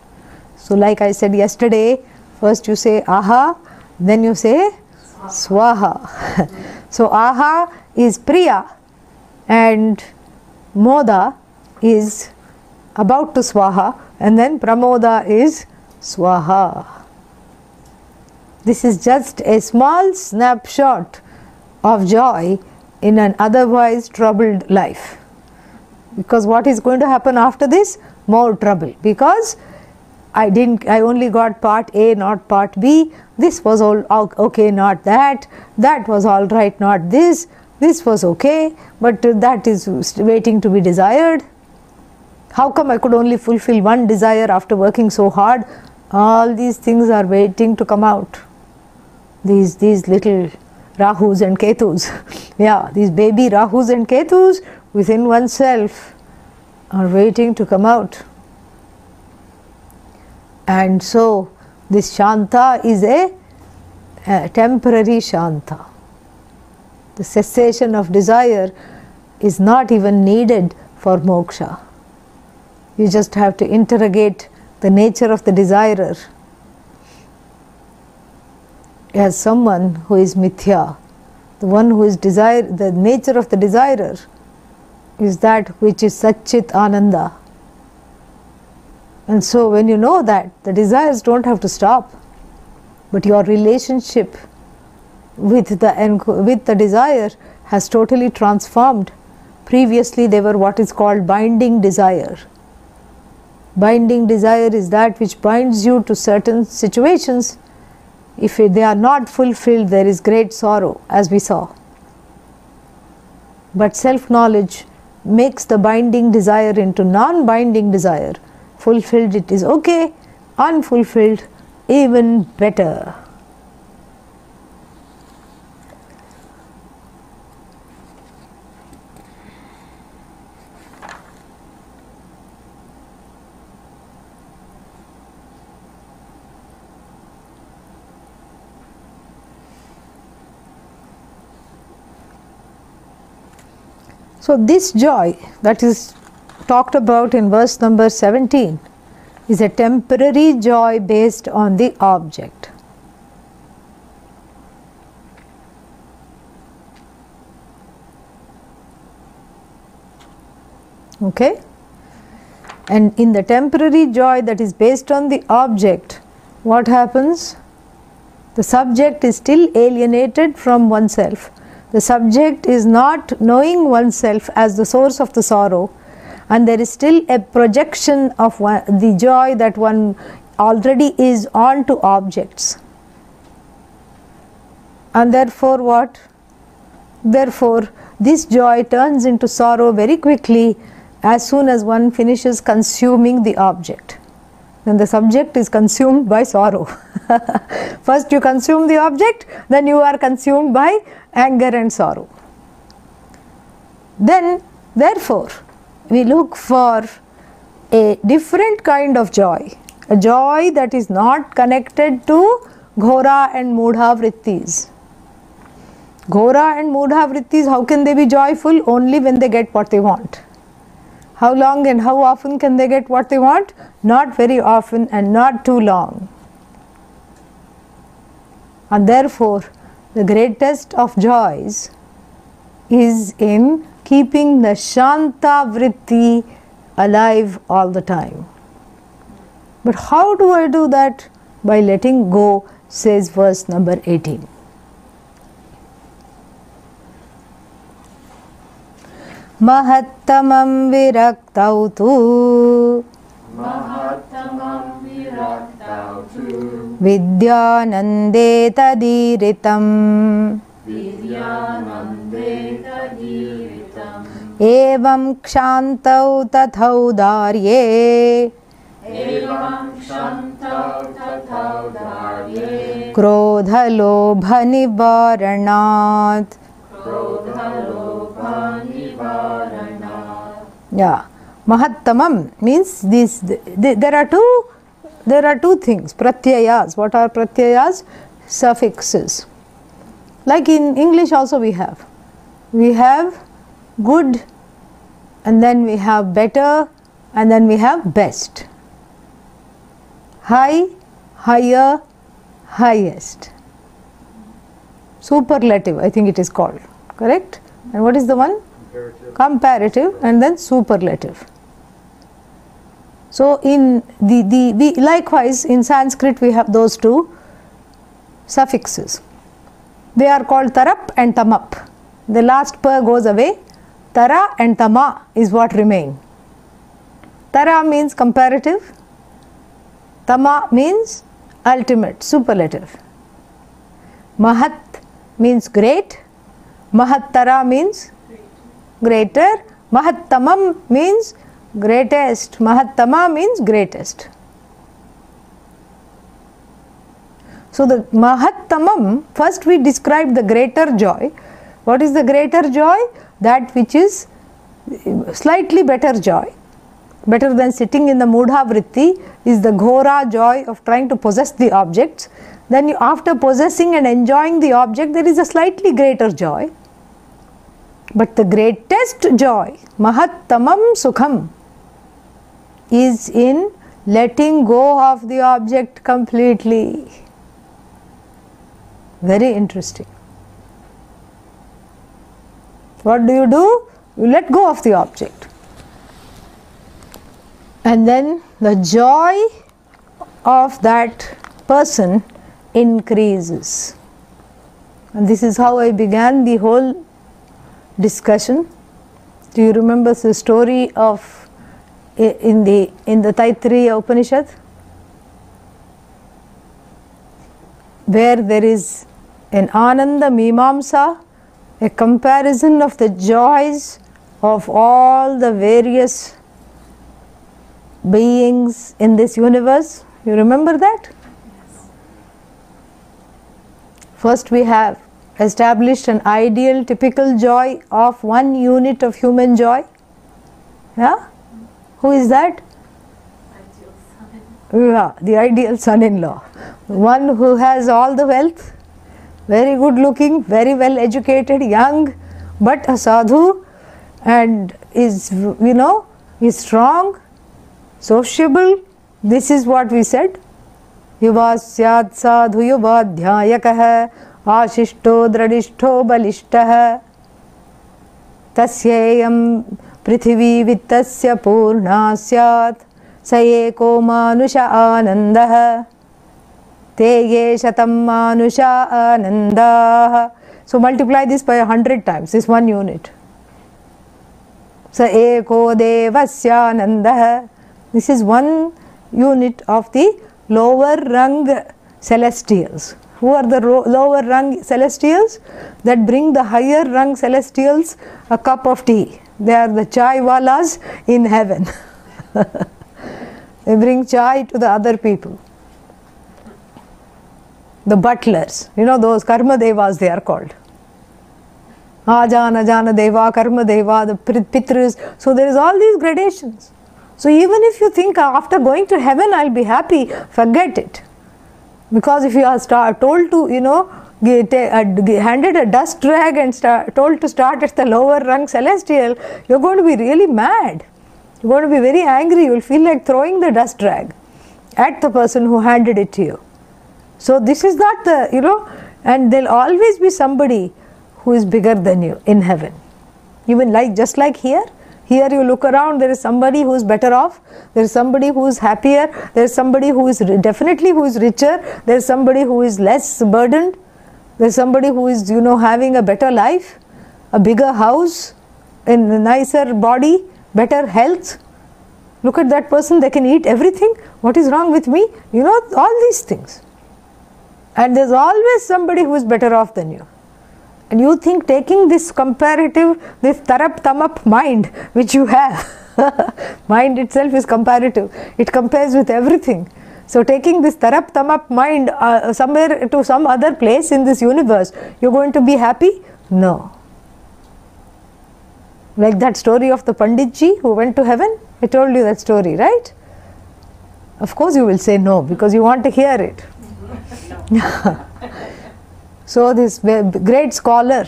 So like I said yesterday, first you say aha, then you say swaha. So aha is priya and moda is about to swaha, and then pramoda is Swaha. This is just a small snapshot of joy in an otherwise troubled life. Because what is going to happen after this? More trouble. Because I only got part A, not part B. This was all okay, not that. That was all right, not this. This was okay, but that is waiting to be desired. How come I could only fulfill one desire after working so hard? All these things are waiting to come out. These little Rahus and Ketus. Yeah, these baby Rahus and Ketus within oneself are waiting to come out. And so this Shanta is a temporary Shanta. The cessation of desire is not even needed for moksha. You just have to interrogate the nature of the desirer as someone who is mithya. The one who is the nature of the desirer is that which is Satchit Ananda. And so when you know that, the desires don't have to stop, but your relationship with the desire has totally transformed. Previously they were what is called binding desire. Binding desire is that which binds you to certain situations. If they are not fulfilled, there is great sorrow, as we saw. But self-knowledge makes the binding desire into non-binding desire. Fulfilled, it is okay. Unfulfilled, even better. So this joy that is talked about in verse number 17 is a temporary joy based on the object. Okay? And in the temporary joy that is based on the object, what happens? The subject is still alienated from oneself. The subject is not knowing oneself as the source of the sorrow, and there is still a projection of the joy that one already is onto objects. And therefore what? Therefore this joy turns into sorrow very quickly as soon as one finishes consuming the object. Then the subject is consumed by sorrow. First you consume the object, then you are consumed by anger and sorrow. Then therefore we look for a different kind of joy, a joy that is not connected to Ghora and Mudha vrittis. Ghora and Mudha vrittis, how can they be joyful? Only when they get what they want. How long and how often can they get what they want? Not very often and not too long. And therefore the greatest of joys is in keeping the Shanta vritti alive all the time. But how do I do that? By letting go, says verse number 18. Mahattamam viraktau tu Vidyanande tadiritam Evam kshantau tathau darye Krodha lobha nivaranat. Yeah, Mahattamam means this. There are two things. Pratyayas. What are pratyayas? Suffixes. Like in English also we have good, and then we have better, and then we have best. High, higher, highest. Superlative, I think it is called. Correct? And what is the one?
Comparative.
Comparative, and then superlative. So in we likewise in Sanskrit we have those two suffixes. They are called tarap and tamap. The last pa goes away. Tara and tama is what remain. Tara means comparative. Tama means ultimate, superlative. Mahat means great. Mahattara means greater. Mahattamam means greatest. Mahattama means greatest. So the Mahattamam, first we describe the greater joy. What is the greater joy? That which is slightly better joy. Better than sitting in the Mudha Vritti is the Ghora joy of trying to possess the objects. Then after possessing and enjoying the object, there is a slightly greater joy. But the greatest joy, Mahattamam Sukham, is in letting go of the object completely. Very interesting. What do? You let go of the object. And then the joy of that person increases. And this is how I began the whole discussion. Do you remember the story of in the Taittiriya Upanishad, where there is an Ananda Mimamsa, a comparison of the joys of all the various beings in this universe? You remember that? Yes. First we have established an ideal typical joy of one unit of human joy. Yeah? Who is that?
Ideal son-in-law.
Yeah, the ideal son-in-law. One who has all the wealth, very good looking, very well educated, young, but a sadhu, and is, is strong, sociable. This is what we said. Yuvasyad sadhu yuvadhyayakah ashishto dradishto balishtah tasyayam prithvi vittasya purna syat sayeko manusha anandah teye shatam manusha anandah. So multiply this by 100 times, this one unit. Sa eko devasya anandah. This is one unit of the lower rung celestials. Who are the lower rung celestials? That bring the higher rung celestials a cup of tea. They are the chai walas in heaven. They bring chai to the other people. The butlers, those karma devas they are called. Ajana Jana Deva, Karma Deva, the Pitras. So there is all these gradations. So even if you think after going to heaven I'll be happy, forget it. Because if you are told to, handed a dust rag and told to start at the lower rung celestial, you're going to be really mad. You're going to be very angry. You'll feel like throwing the dust rag at the person who handed it to you. So this is not the, and there'll always be somebody who is bigger than you in heaven. Even just like here. Here you look around, there is somebody who is better off, there is somebody who is happier, there is somebody who is definitely who is richer, there is somebody who is less burdened, there is somebody who is having a better life, a bigger house, a nicer body, better health. Look at that person, they can eat everything. What is wrong with me? All these things. And there is always somebody who is better off than you. And you think taking this comparative, this tarap tamap mind which you have, mind itself is comparative, it compares with everything. So taking this tarap tamap mind somewhere to some other place in this universe, you're going to be happy? No. Like that story of the Panditji who went to heaven, I told you that story, right? Of course you will say no because you want to hear it. So this great scholar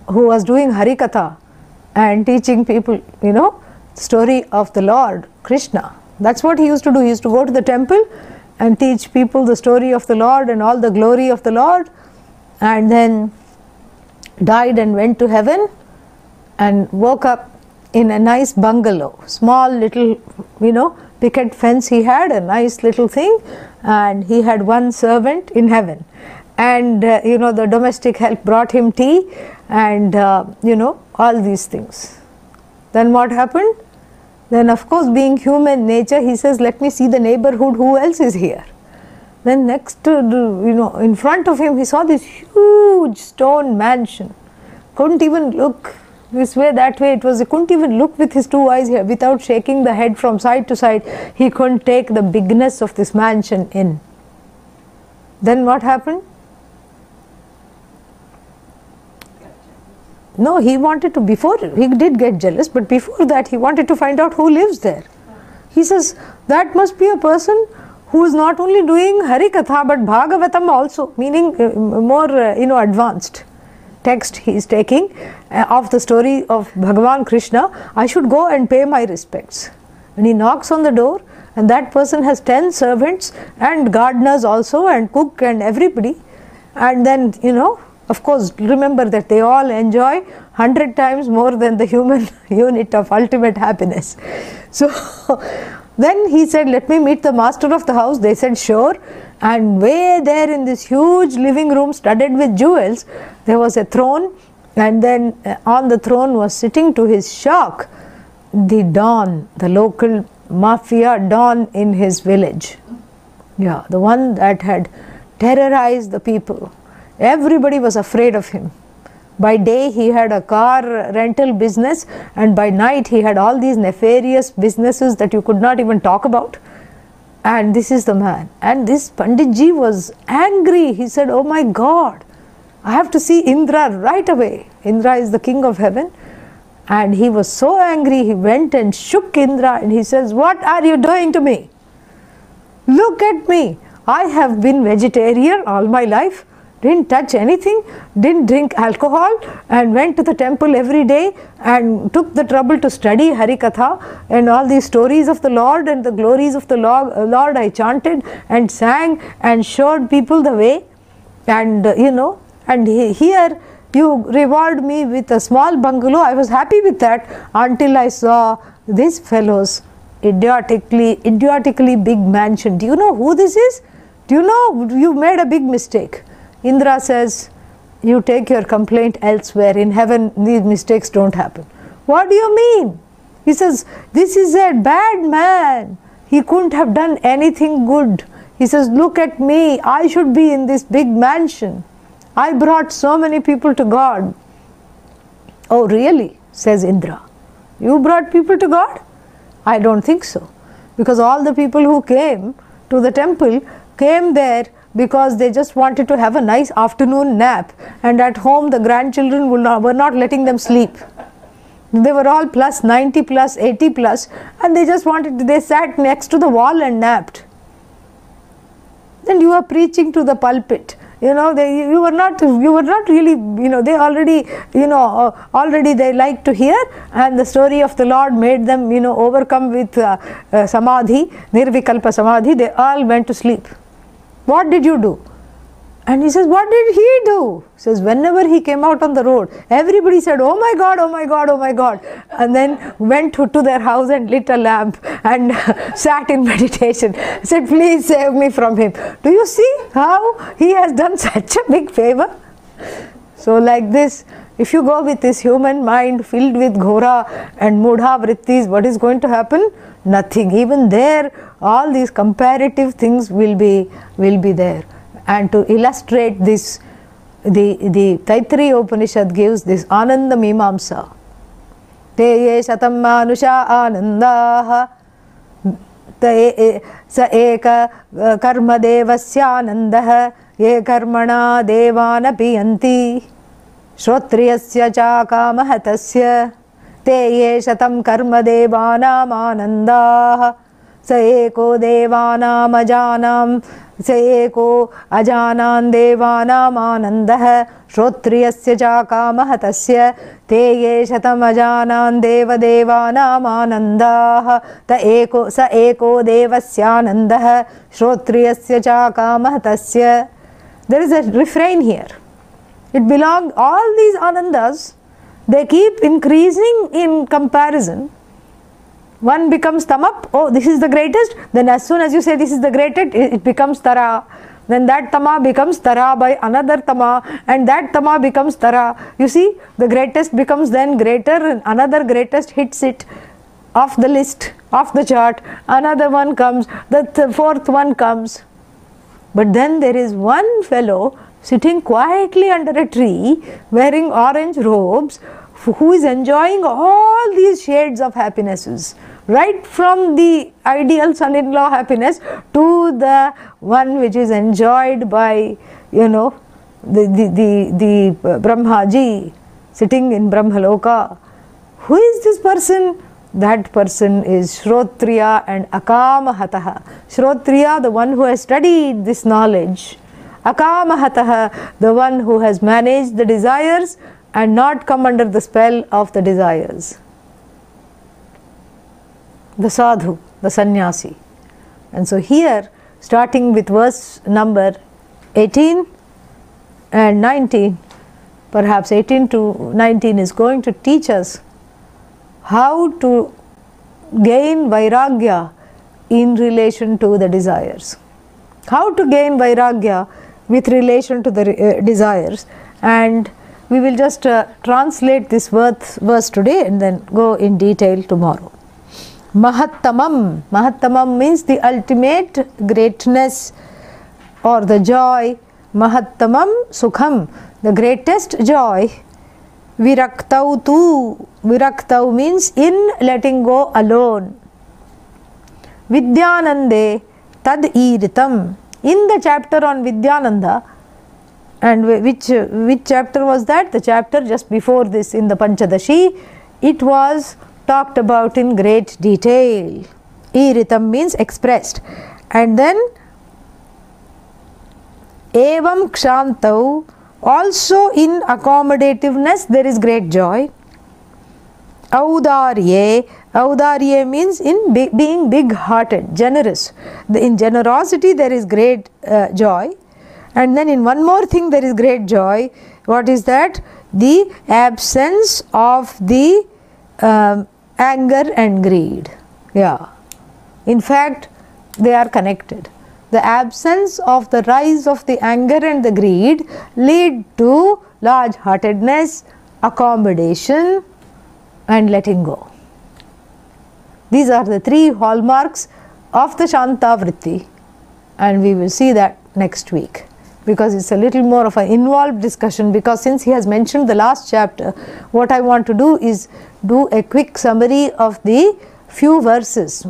who was doing Harikatha and teaching people, story of the Lord Krishna. That's what he used to do. He used to go to the temple and teach people the story of the Lord and all the glory of the Lord, and then died and went to heaven and woke up in a nice bungalow, small little, picket fence he had, a nice little thing, and he had one servant in heaven. And the domestic help brought him tea and all these things. Then what happened? Then of course, being human nature, he says, let me see the neighborhood, who else is here. Then next in front of him he saw this huge stone mansion. Couldn't even look this way, that way. He couldn't even look with his two eyes here without shaking the head from side to side. He couldn't take the bigness of this mansion in. Then what happened? No, he wanted to, before he did get jealous, but before that he wanted to find out who lives there. He says, that must be a person who is not only doing Harikatha but Bhagavatam also, meaning more advanced text he is taking of the story of Bhagavan Krishna. I should go and pay my respects. And he knocks on the door, and that person has 10 servants and gardeners also, and cook and everybody. And then of course, remember that they all enjoy 100 times more than the human unit of ultimate happiness. So then he said, let me meet the master of the house. They said, sure. And way there in this huge living room studded with jewels, there was a throne, and then on the throne was sitting, to his shock, the Don, the local mafia Don in his village. Yeah, the one that had terrorized the people. Everybody was afraid of him. By day he had a car rental business, and by night he had all these nefarious businesses that you could not even talk about. And this is the man. And this Panditji was angry. He said, oh my God, I have to see Indra right away. Indra is the king of heaven. And he was so angry, he went and shook Indra, and he says, what are you doing to me? Look at me. I have been vegetarian all my life. Didn't touch anything, didn't drink alcohol, and went to the temple every day and took the trouble to study Harikatha and all these stories of the Lord and the glories of the Lord. I chanted and sang and showed people the way. And and here you reward me with a small bungalow. I was happy with that until I saw these fellows idiotically big mansion. Do you know who this is? Do you know you made a big mistake? Indra says, you take your complaint elsewhere. In heaven, these mistakes don't happen. What do you mean? He says, this is a bad man. He couldn't have done anything good. He says, look at me. I should be in this big mansion. I brought so many people to God. Oh, really? Says Indra. You brought people to God? I don't think so. Because all the people who came to the temple came there because they just wanted to have a nice afternoon nap, and at home the grandchildren were not letting them sleep. They were all plus 90 plus 80 plus, and they sat next to the wall and napped. Then you are preaching to the pulpit. You were not really, they already they like to hear, and the story of the Lord made them overcome with samadhi, nirvikalpa samadhi. They all went to sleep. What did you do? And he says, what did he do? He says, whenever he came out on the road, everybody said, oh my God, oh my God, oh my God. And then went to their house and lit a lamp and sat in meditation. Said, please save me from him. Do you see how he has done such a big favor? So like this, if you go with this human mind filled with ghora and mudha vrittis, what is going to happen? Nothing. Even there, all these comparative things will be there. And to illustrate this, the Taittiriya Upanishad gives this Ananda Mimamsa. Te ye shatam manusha anandaha sa eka karma devasya anandaha ye karmana devana piyanti shrotriyasya cha kamahatasya te ye shatam karma devanam anandaha sa eko devanam ajanam sa eko ajanan devanam anandah shrotriyasya cha kamahatasya te ye shatam ajanan deva devanam anandah sa eko devasya anandah shrotriyasya cha kamahatasya. There is a refrain here. It belongs, all these anandas, they keep increasing in comparison. One becomes tamap, oh this is the greatest, then as soon as you say this is the greatest, it becomes tara. Then that tama becomes tara by another tama, and that tama becomes tara. You see, the greatest becomes then greater, and another greatest hits it off the list, off the chart. Another one comes, the fourth one comes. But then there is one fellow sitting quietly under a tree, wearing orange robes, who is enjoying all these shades of happinesses, right from the ideal son-in-law happiness to the one which is enjoyed by, the Brahmaji sitting in Brahmaloka. Who is this person? That person is Shrotriya and Akamahataha. Shrotriya, the one who has studied this knowledge. Akamahataha, the one who has managed the desires and not come under the spell of the desires. The sadhu, the sannyasi. And so here, starting with verse number 18 and 19, perhaps 18 to 19 is going to teach us how to gain vairagya in relation to the desires. How to gain vairagya with relation to the desires, and we will just translate this verse today and then go in detail tomorrow. Mahattamam. Mahattamam means the ultimate greatness or the joy. Mahattamam sukham, the greatest joy. Viraktau tu. Viraktau means in letting go alone. Vidyanande tad iritam. In the chapter on Vidyananda, and which chapter was that? The chapter just before this in the Panchadashi, it was talked about in great detail. Iritam means expressed. And then evam kshantau, also in accommodativeness there is great joy. Audarye, audarye means in being big hearted, generous. In generosity there is great joy. And then in one more thing there is great joy. What is that? The absence of the anger and greed. Yeah. In fact, they are connected. The absence of the rise of the anger and the greed lead to large-heartedness, accommodation, and letting go. These are the three hallmarks of the Shanta Vritti, and we will see that next week, because it's a little more of an involved discussion, because since he has mentioned the last chapter, what I want to do is do a quick summary of the few verses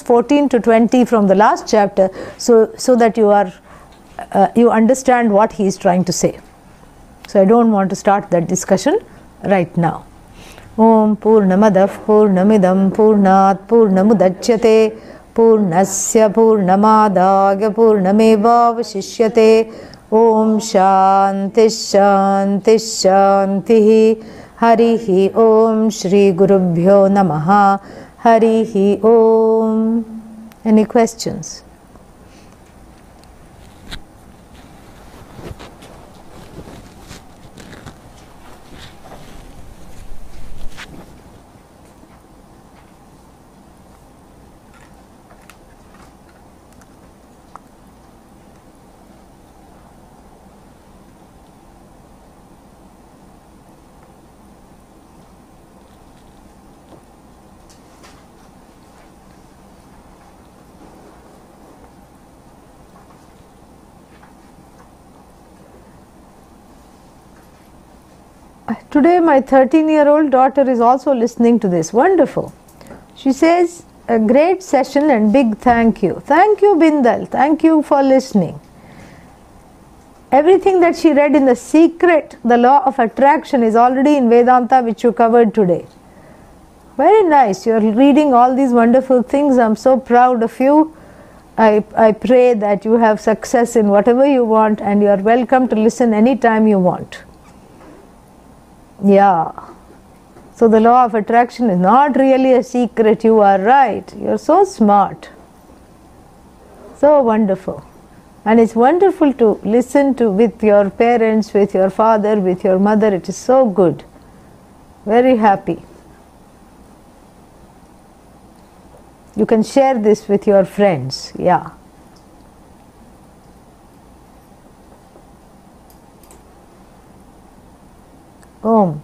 14 to 20 from the last chapter, so that you understand what he is trying to say. So I don't want to start that discussion right now. Om Purnamadav Purnamidam Purnat Purnamudachyate Purnasya Purnamadagya Purnameva Vashishyate. Om Shanti Shanti Shanti. Harihi Om Shri Gurubhyo Namaha. Harihi Om. Any questions? Today my 13-year-old daughter is also listening to this. Wonderful. She says, a great session and big thank you. Thank you, Bindal. Thank you for listening. Everything that she read in The Secret, the Law of Attraction, is already in Vedanta, which you covered today. Very nice. You are reading all these wonderful things. I am so proud of you. I pray that you have success in whatever you want, and you are welcome to listen anytime you want. Yeah. So the law of attraction is not really a secret. You are right. You are so smart. So wonderful. And it's wonderful to listen to with your parents, with your father, with your mother. It is so good. Very happy. You can share this with your friends. Yeah. Om.